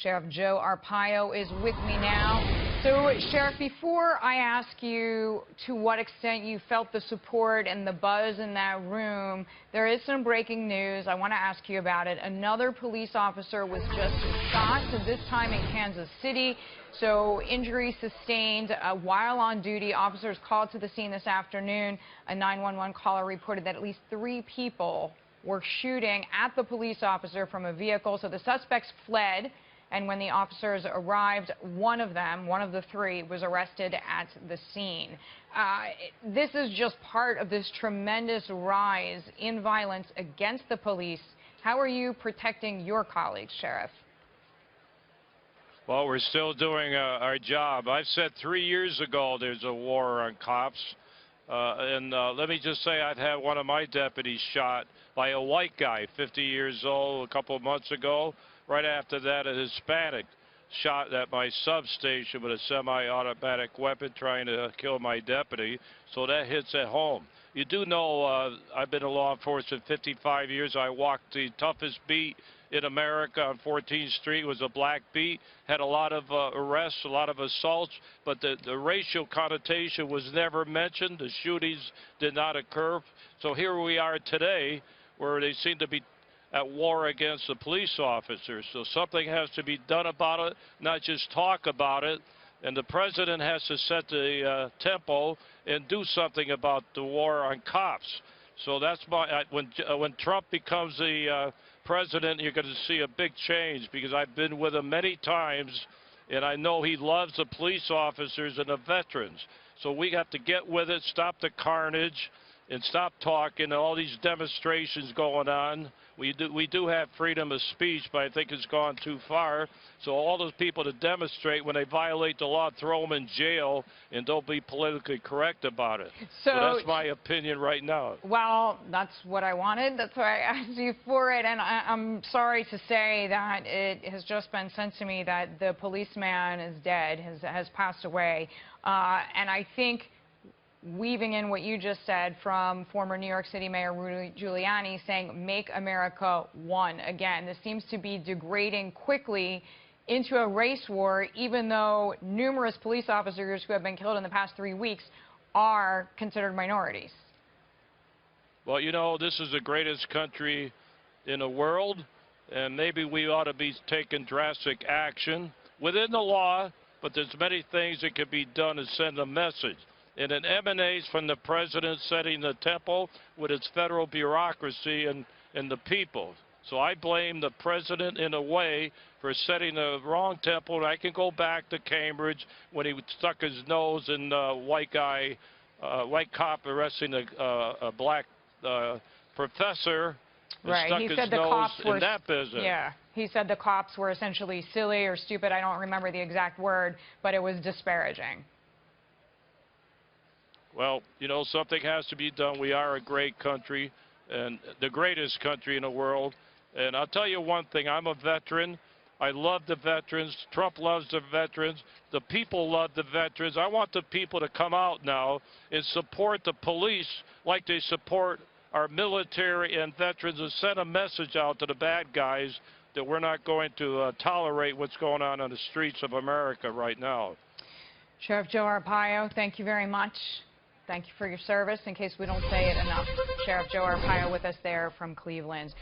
Sheriff Joe Arpaio is with me now. So, Sheriff, before I ask you to what extent you felt the support and the buzz in that room, there is some breaking news. I want to ask you about it. Another police officer was just shot, this time in Kansas City. So, injuries sustained while on duty. Officers called to the scene this afternoon. A 911 caller reported that at least 3 people were shooting at the police officer from a vehicle. So the suspects fled, and when the officers arrived, one of the 3, was arrested at the scene. This is just part of this tremendous rise in violence against the police. How are you protecting your colleagues, Sheriff? Well, we're still doing our job. I've said 3 years ago there's a war on cops. Let me just say I've had one of my deputies shot by a white guy, 50 years old, a couple of months ago. Right after that, a Hispanic shot at my substation with a semi-automatic weapon trying to kill my deputy. So that hits at home. You do know I've been in law enforcement 55 years. I walked the toughest beat in America on 14th Street. It was a black beat, had a lot of arrests, a lot of assaults, but the racial connotation was never mentioned. The shootings did not occur. So here we are today where they seem to be at war against the police officers. So something has to be done about it, not just talk about it. And the president has to set the tempo and do something about the war on cops. So that's when Trump becomes the president, you're going to see a big change, because I've been with him many times, and I know he loves the police officers and the veterans. So we have to get with it, stop the carnage, and stop talking. All these demonstrations going on. We do have freedom of speech, but I think it's gone too far. So all those people that demonstrate, when they violate the law, throw them in jail and don't be politically correct about it. So that's my opinion right now. Well, that's what I wanted. That's why I asked you for it. And I'm sorry to say that it has just been sent to me that the policeman is dead, has passed away. And I think, weaving in what you just said from former New York City Mayor Rudy Giuliani saying, "Make America one again." This seems to be degrading quickly into a race war, even though numerous police officers who have been killed in the past 3 weeks are considered minorities. Well, you know, this is the greatest country in the world, and maybe we ought to be taking drastic action within the law, but there's many things that can be done to send a message. And it emanates from the president setting the tempo with its federal bureaucracy and the people. So I blame the president in a way for setting the wrong tempo. And I can go back to Cambridge when he stuck his nose in white cop arresting a black professor. Right. Stuck He his said the nose cops were in that business. Yeah. He said the cops were essentially silly or stupid. I don't remember the exact word, but it was disparaging. Well, you know, something has to be done. We are a great country, and the greatest country in the world. And I'll tell you one thing. I'm a veteran. I love the veterans. Trump loves the veterans. The people love the veterans. I want the people to come out now and support the police like they support our military and veterans, and send a message out to the bad guys that we're not going to tolerate what's going on the streets of America right now. Sheriff Joe Arpaio, thank you very much. Thank you for your service. In case we don't say it enough, Sheriff Joe Arpaio with us there from Cleveland.